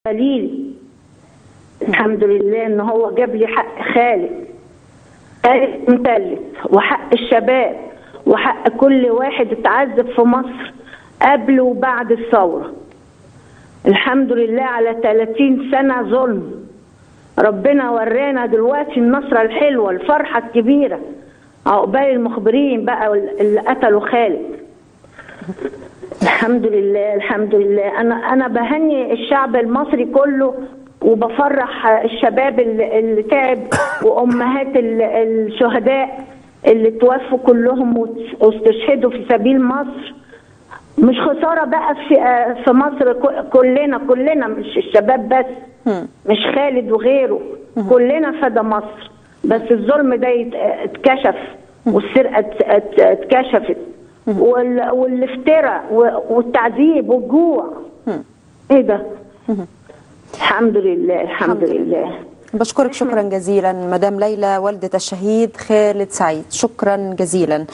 قليل. الحمد لله ان هو جاب لي حق خالد مثلث، وحق الشباب، وحق كل واحد اتعذب في مصر قبل وبعد الثوره. الحمد لله على 30 سنه ظلم. ربنا ورانا دلوقتي النصره الحلوه، الفرحه الكبيره، عقبال المخبرين بقى اللي قتلوا خالد. الحمد لله الحمد لله. انا بهني الشعب المصري كله، وبفرح الشباب اللي تعب، وامهات الشهداء اللي توفوا كلهم واستشهدوا في سبيل مصر. مش خساره بقى في مصر، كلنا مش الشباب بس، مش خالد وغيره، كلنا فدى مصر. بس الظلم ده اتكشف، والسرقه اتكشفت، والافتراء والتعذيب والجوع. ايه ده؟ الحمد لله الحمد لله. بشكرك شكرا جزيلا مدام ليلى والدة الشهيد خالد سعيد، شكرا جزيلا.